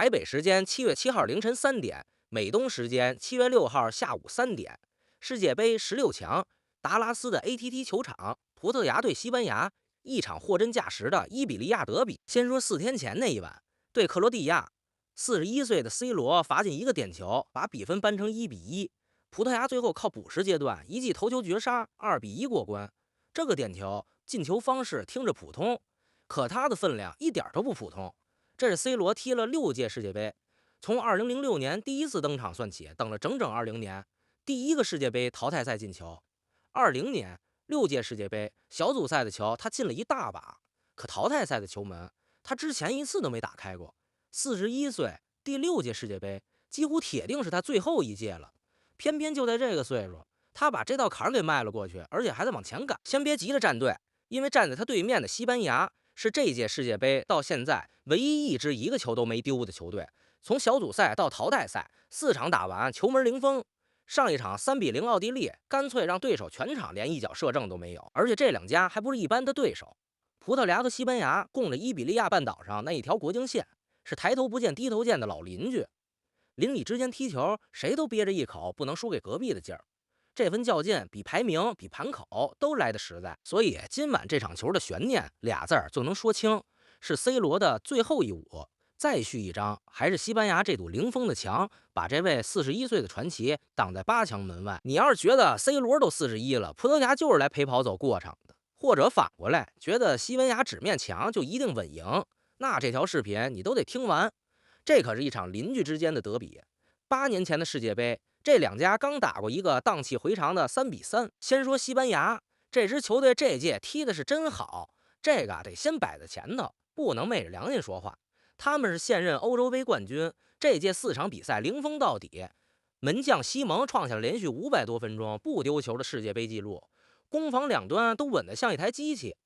台北時間7月7號凌晨3點，美東时间7月6號下午3點，世界杯16強，達拉斯的 AT&T 球场，葡萄牙对西班牙，一场货真價實的伊比利亞德比。先說4天前那一晚，對克羅地亞，41歲的 C 羅罰進一個點球，把比分扳成1-1。葡萄牙最後靠補時階段一記頭球絕殺，2-1過關。這個點球進球方式聽着普通，可他的分量一點都不普通。這是 C 羅踢了6屆世界杯，從2006年第一次登場算起，等了整整20年，第一個世界杯淘汰賽進球。20年6屆世界杯小組賽的球他進了一大把，可淘汰賽的球門他之前一次都沒打開過。41歲，第6屆世界杯幾乎鐵定是他最後一屆了，偏偏就在這個歲數，他把這道坎給邁了過去，而且還在往前趕。先別急着站隊，因為站在他對面的西班牙是這屆世界杯到現在唯一一支一個球都沒丟的球队，從小組賽到淘汰赛4場打完球門零封。上一場3-0奧地利，乾脆讓對手全場連一腳射正都沒有。而且這两家還不是一般的对手，葡萄牙和西班牙共着伊比利亞半島上那一條國境線，是抬頭不見低頭見的老鄰居。鄰里之間踢球，誰都憋着一口不能輸給隔壁的勁兒。這份較劲比排名比盘口都來得實在，所以今晚這場球的懸念俩字兒就能說清，是 C 羅的最後一舞，再續一張，還是西班牙這堵零封的牆把這位41歲的傳奇擋在8強門外。你要是覺得 C 羅都41了，葡萄牙就是來陪跑走過场的，或者反過來覺得西班牙纸面牆就一定穩贏，那這條視頻你都得聽完。這可是一場鄰居之間的德比，8年前的世界杯，這兩家剛打過一個蕩氣回腸的3-3。先說西班牙這支球隊這屆踢的是真好，這個得先擺在前頭，不能昧着良心說話。他們是现任歐洲杯冠軍，這屆4場比賽零封到底，門將西蒙創下了連續500多分鐘不丟球的世界杯紀錄，攻防兩端都穩得像一台機器。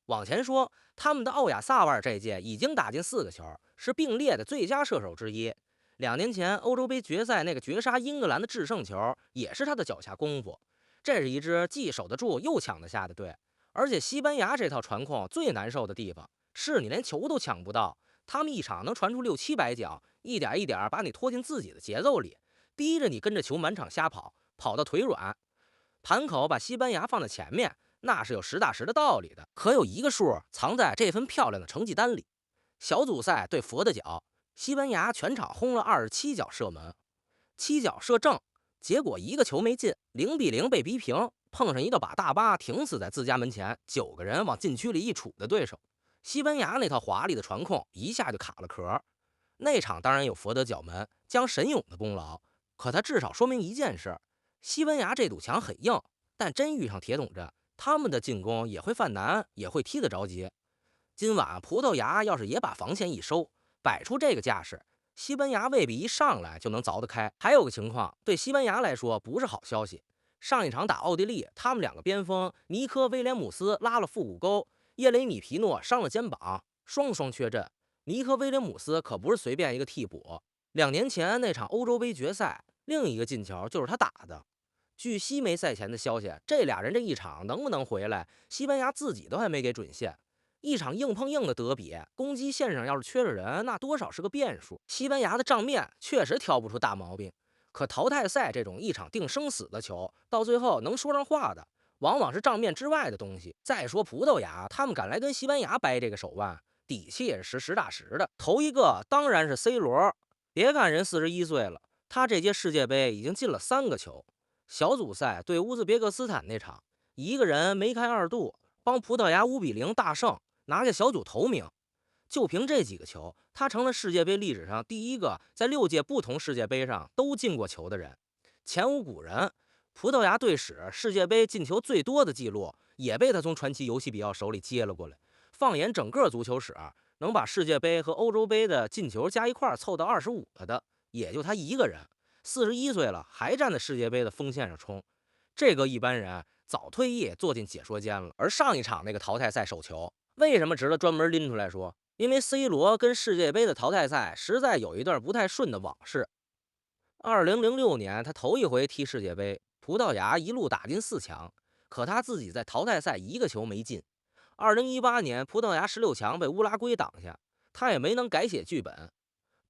往前說，他們的奧亞薩瓦爾這屆已經打進4個球，是並列的最佳射手之一。2年前歐洲杯決賽那個絕殺英格蘭的制勝球，也是他的腳下功夫。這是一支既守得住又搶得下的隊。而且西班牙這套傳控最難受的地方，是你連球都搶不到，他們一場能傳出600-700腳，一點一點把你拖進自己的節奏里，逼着你跟着球滿場瞎跑，跑到腿軟。盘口把西班牙放在前面，那是有实打實的道理的。可有一個數藏在這份漂亮的成績單裡，小組賽對佛得角，西班牙全場轟了27腳射門，7腳射正，結果一個球沒進，0-0被逼平，碰上一個把大巴停死在自家門前，9個人往禁區裡一杵的對手。西班牙那套華麗的傳控一下就卡了殼。那場當然有佛得角门將神勇的功勞，可他至少說明一件事，西班牙这堵牆很硬，但真遇上鐵桶陣，他們的進攻也會犯難，也會踢得着急。今晚葡萄牙要是也把防線一收，擺出這個架勢，西班牙未必一上來就能鑿得開。還有個情況對西班牙來說不是好消息，上一場打奧地利，他們2個邊鋒尼科威廉姆斯拉了腹股溝，耶雷米皮諾傷了肩膀，雙缺陣。尼科威廉姆斯可不是隨便一個替補，2年前那場歐洲杯決賽，另一個進球就是他打的。據西媒賽前的消息，這倆人這一場能不能回來，西班牙自己都還沒給準線。一場硬碰硬的德比，攻擊線上要是缺着人，那多少是個變數。西班牙的賬面確實挑不出大毛病，可淘汰賽這種一場定生死的球，到最後能說上話的，往往是賬面之外的東西。再說葡萄牙，他們敢來跟西班牙掰這個手腕，底氣也是實打實的。頭一個當然是 C 羅，別看人41歲了，他這屆世界杯已經進了3個球。小組賽對烏茲別克斯坦那場，一個人梅開2度，幫葡萄牙5-0大勝，拿下小組頭名。就憑這幾個球，他成了世界杯歷史上第一個在6屆不同世界杯上都進過球的人，前无古人。葡萄牙队史世界杯进球最多的記錄也被他從傳奇游戏比奧手裡接了過來。放眼整個足球史，能把世界杯和歐洲杯的进球加一塊湊到25個的，也就他一個人。41歲了，還站在世界杯的鋒線上衝，這個一般人早退役坐進解說間了。而上一場那個淘汰賽手球，為什麼值得專門拎出來說？因為 C 羅跟世界杯的淘汰賽實在有一段不太順的往事。2006年他頭一回踢世界杯，葡萄牙一路打進4強，可他自己在淘汰賽一個球沒進。2018年葡萄牙16強被烏拉圭擋下，他也沒能改寫劇本。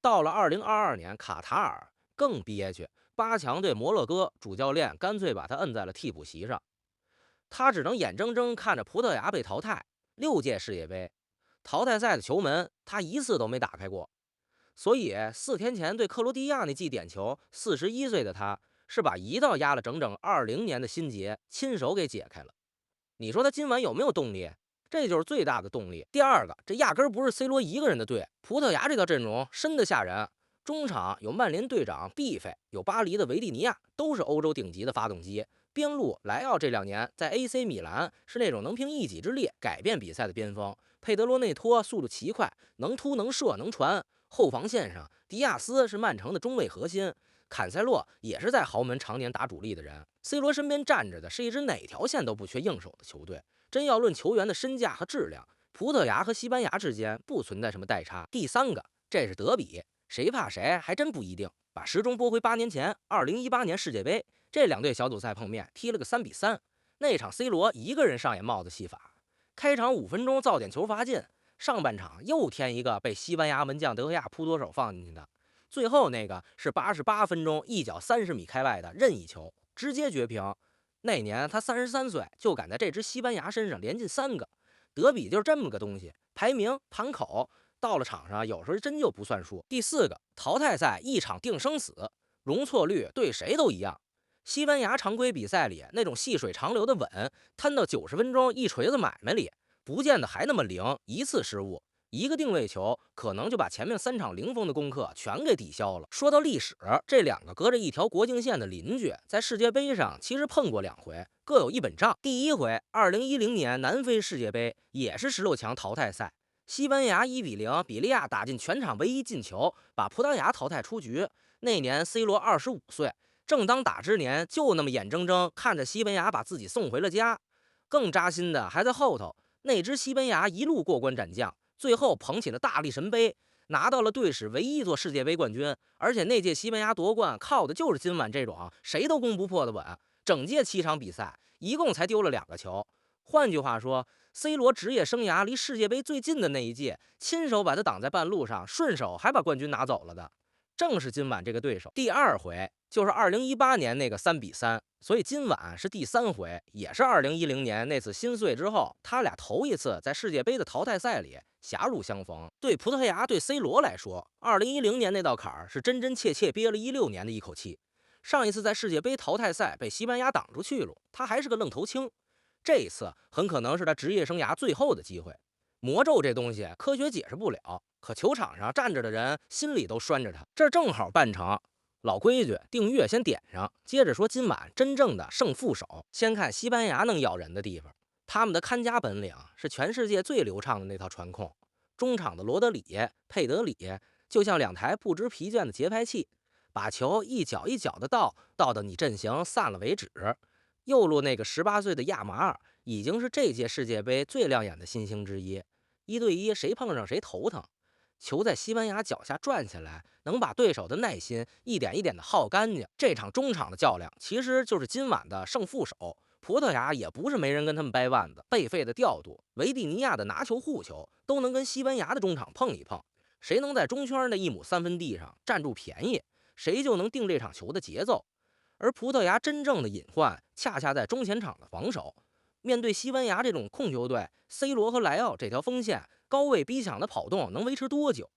到了2022年卡塔爾更憋屈，8强对摩洛哥，主教練乾脆把他摁在了替補席上，他只能眼睁睁看着葡萄牙被淘汰。6届世界杯淘汰赛的球门他一次都没打開过，所以4天前对克罗地亞那记点球，41岁的他是把一道压了整整20年的心结親手给解開了。你说他今晚有没有动力？这就是最大的动力。第二个，这压根不是 C 罗一个人的队，葡萄牙这套陣容深得嚇人。中場有曼聯隊長畢費，有巴黎的維蒂尼亞，都是歐洲頂級的發動機。邊路萊奧這2年在 AC 米蘭是那種能憑一己之力改變比賽的邊鋒。佩德羅內托速度奇快，能突能射能傳。後防線上，迪亞斯是曼城的中衛核心，坎塞洛也是在豪門常年打主力的人。C 羅身邊站着的是一支哪條線都不缺硬手的球隊。真要論球員的身價和質量，葡萄牙和西班牙之間不存在什麼代差。第三個，這是德比，誰怕誰還真不一定。把時鐘撥回8年前，2018年世界杯，這2隊小組賽碰面，踢了個3-3。那場 C 羅一個人上演帽子戲法，開場5分鐘造點球罰進，上半場又添一個被西班牙門將德赫亞撲多手放進去的，最後那個是88分鐘一腳30米開外的任意球，直接絕平。那年他33歲，就敢在這支西班牙身上連進3個。德比就是這麼個東西，排名盤口到了場上有時候真就不算數。第4個，淘汰賽一場定生死，容錯率對誰都一樣。西班牙常規比賽裡那種細水長流的穩，攤到90分鐘一錘子買賣裡，不見得還那麼靈，一次失誤，一個定位球可能就把前面3場零封的功課全給抵消了。說到歷史，這2個隔着一條國境線的鄰居，在世界杯上其實碰過2回，各有一本賬。第一回，2010年南非世界杯也是16強淘汰賽，西班牙1-0，比利亞打進全場唯一進球，把葡萄牙淘汰出局。那年 C 羅25歲，正當打之年，就那麼眼睜睜看着西班牙把自己送回了家。更扎心的還在後頭，那支西班牙一路過關斬將，最後捧起了大力神杯，拿到了隊史唯一一座世界杯冠軍。而且那屆西班牙奪冠靠的就是今晚這種誰都攻不破的穩。整屆7場比賽一共才丟了2個球。換句話說， C 羅職業生涯離世界杯最近的那一屆，親手把他擋在半路上，順手還把冠軍拿走了的，正是今晚這個對手。第2回就是2018年那個3-3，所以今晚是第3回，也是2010年那次心碎之後，他倆頭一次在世界杯的淘汰賽裡狹路相逢。對葡萄牙對 C 羅來說，2010年那道坎是真真切切憋了16年的一口氣。上一次在世界杯淘汰賽被西班牙擋住去路，他還是個愣頭青。這一次很可能是他職業生涯最後的機會。魔咒這東西科學解釋不了，可球場上站着的人心裡都拴着他。這正好半場，老規矩，訂閱先點上，接着說今晚真正的勝負手。先看西班牙能咬人的地方，他們的看家本領是全世界最流暢的那套傳控。中場的羅德里、佩德里就像2台不知疲倦的節拍器，把球一腳一腳的倒到你陣型散了為止。右路那個18歲的亞馬爾已經是這屆世界杯最亮眼的新星之一，1對1誰碰上誰頭疼。球在西班牙腳下轉下來，能把對手的耐心一點一點的耗乾淨。這場中場的較量其實就是今晚的勝負手。葡萄牙也不是沒人跟他們掰腕子，貝費的調度，維蒂尼亞的拿球護球，都能跟西班牙的中場碰一碰。誰能在中圈的1畝3分地上占住便宜，誰就能定這場球的節奏。而葡萄牙真正的隱患恰恰在中前場的防守。面對西班牙這種控球隊，C 羅和萊奧這條鋒線高位逼搶的跑動能維持多久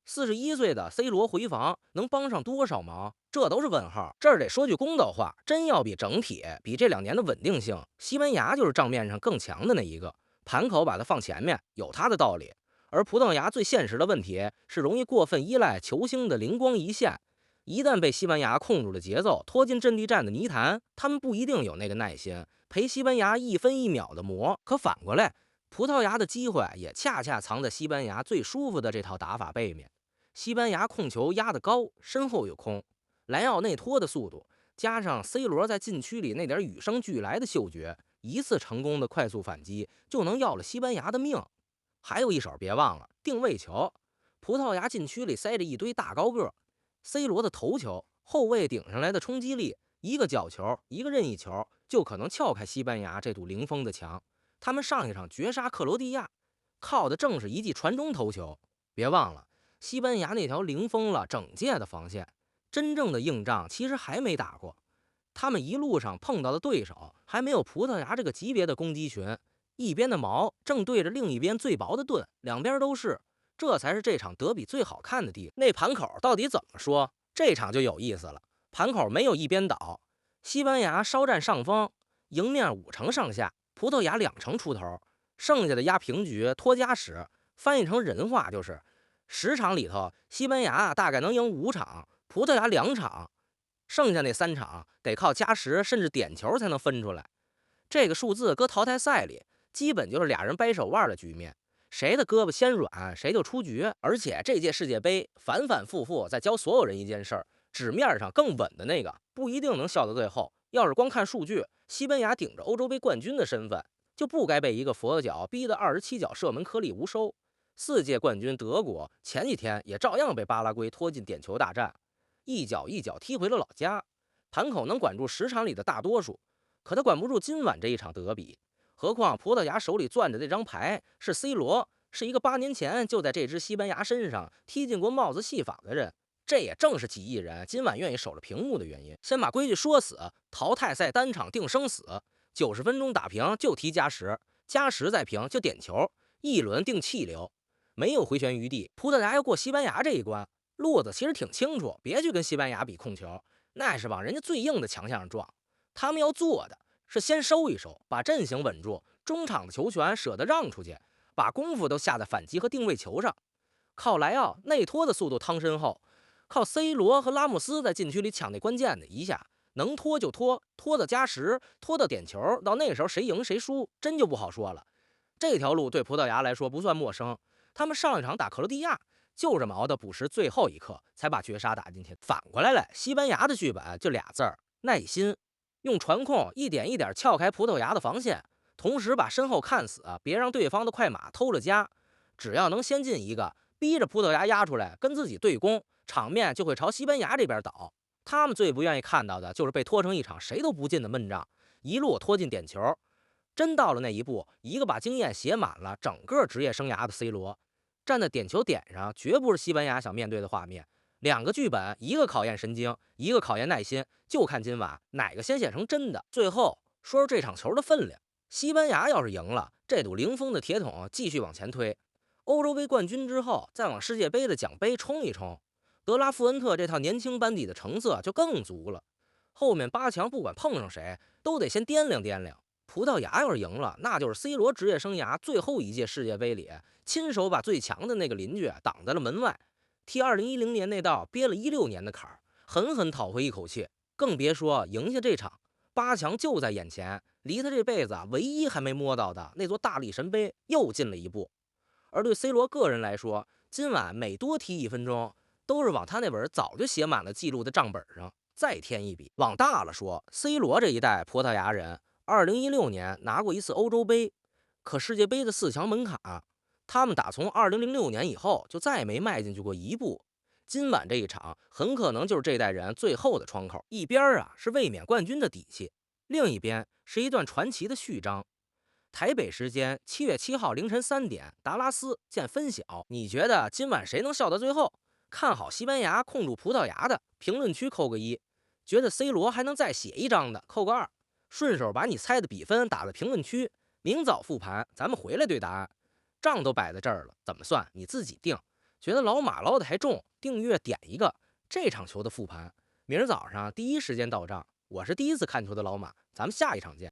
？41歲的 C 羅回防能幫上多少忙？這都是問號。這兒得說句公道話，真要比整體，比這2年的穩定性，西班牙就是賬面上更強的那一個。盤口把它放前面，有它的道理。而葡萄牙最現實的問題是容易過分依賴球星的靈光一現。一旦被西班牙控住了節奏，拖進陣地戰的泥潭，他們不一定有那個耐心陪西班牙1分1秒的磨。可反過來，葡萄牙的機會也恰恰藏在西班牙最舒服的這套打法背面。西班牙控球壓得高，身後有空，萊奧內托的速度加上 C 羅在禁區裡那點與生俱來的嗅覺，一次成功的快速反擊就能要了西班牙的命。還有一手別忘了定位球，葡萄牙禁區裡塞着一堆大高個，C 羅的頭球，後衛頂上來的衝擊力，一個角球，一個任意球，就可能撬開西班牙這堵零封的牆。他們上一場絕殺克羅地亞，靠的正是一記傳中頭球。別忘了西班牙那條零封了整屆的防線，真正的硬仗其實還沒打過。他們一路上碰到的對手還沒有葡萄牙這個級別的攻擊群，一邊的矛正對着另一邊最薄的盾，兩邊都是，這才是這場德比最好看的地方。那盘口到底怎麼說？這場就有意思了。盘口没有一邊倒，西班牙稍占上風，贏面50%上下，葡萄牙2成出頭，剩下的壓平局拖加時。翻譯成人話就是10場裡頭，西班牙大概能贏5場，葡萄牙2場，剩下那3場得靠加時甚至點球才能分出來。這個數字擱淘汰賽裡，基本就是倆人掰手腕的局面，誰的胳膊先軟誰就出局。而且這屆世界杯反反复复在教所有人一件事兒，紙面上更穩的那個不一定能笑到最後。要是光看數据，西班牙頂着歐洲杯冠軍的身份，就不該被一個佛腳逼得27腳射門顆粒無收。4屆冠軍德國前幾天也照樣被巴拉圭拖进點球大戰，一腳一腳踢回了老家。盘口能管住10場裡的大多數，可他管不住今晚這一場德比。何況葡萄牙手裡攥着這張牌是 C 羅，是一個8年前就在這支西班牙身上踢進過帽子戏法的人。這也正是几億人今晚願意守着屏幕的原因。先把規矩說死，淘汰賽单场定生死，90分鐘打平就踢加时，加时再平就點球，一輪定氣流，沒有回旋餘地。葡萄牙要過西班牙這一關，路子其實挺清楚，別去跟西班牙比控球，那是往人家最硬的強项上撞。他們要做的是先收一收，把陣型穩住，中場的球權捨得讓出去，把功夫都下在反擊和定位球上。靠萊奧內拖的速度趟身後，靠 C 羅和拉莫斯在禁區裡搶那關鍵的一下，能拖就拖，拖到加时，拖到點球，到那時候誰贏誰輸真就不好說了。這條路對葡萄牙來說不算陌生，他們上一場打克羅地亞就這麼熬到補時最後一刻才把絕殺打進去。反過來，西班牙的劇本就俩字兒：耐心。用傳控一點一點撬開葡萄牙的防線，同時把身後看死，別讓對方的快馬偷了家。只要能先進一個，逼着葡萄牙壓出來跟自己對攻，場面就会朝西班牙這邊倒。他們最不願意看到的就是被拖成一場誰都不進的悶仗，一路拖進點球。真到了那一步，一個把經驗寫滿了整個職業生涯的 C 羅站在點球點上，絕不是西班牙想面對的畫面。2個劇本，一個考驗神經，一個考驗耐心，就看今晚哪個先寫成真的。最後說說這場球的分量，西班牙要是贏了，這堵零封的鐵桶繼續往前推，歐洲杯冠軍之後再往世界杯的獎杯衝一衝，德拉富恩特這套年輕班底的成色就更足了。後面8強不管碰上誰，都得先掂量掂量。葡萄牙要是贏了，那就是 C 羅職業生涯最後一屆世界杯裡親手把最強的那個鄰居擋在了門外，替2010年那道憋了16年的坎兒狠狠討回一口氣。更別說贏下這場8強就在眼前，離他這輩子唯一還沒摸到的那座大力神杯又進了一步。而對 C 羅個人來說，今晚每多踢1分鐘，都是往他那本早就寫滿了記錄的賬本上再添一筆。往大了說， C 羅這一代葡萄牙人2016年拿過一次歐洲杯，可世界杯的4強门檻，他们打從2006年以後就再沒邁進去過一步。今晚這一場很可能就是這代人最後的窗口。一邊是衛冕冠軍的底氣，另一邊是一段傳奇的序章。台北時間7月7號凌晨3點，達拉斯見分曉。你覺得今晚誰能笑到最後？看好西班牙控住葡萄牙的，評論區扣個1；覺得 C 羅還能再寫一張的，扣個2。順手把你猜的比分打在評論區，明早復盤，咱們回來對答案。賬都擺在這兒了，怎麼算你自己定。覺得老馬撈的還重，訂閱點一個。這場球的復盤，明兒早上第一時間到賬。我是第一次看球的老馬，咱們下一場見。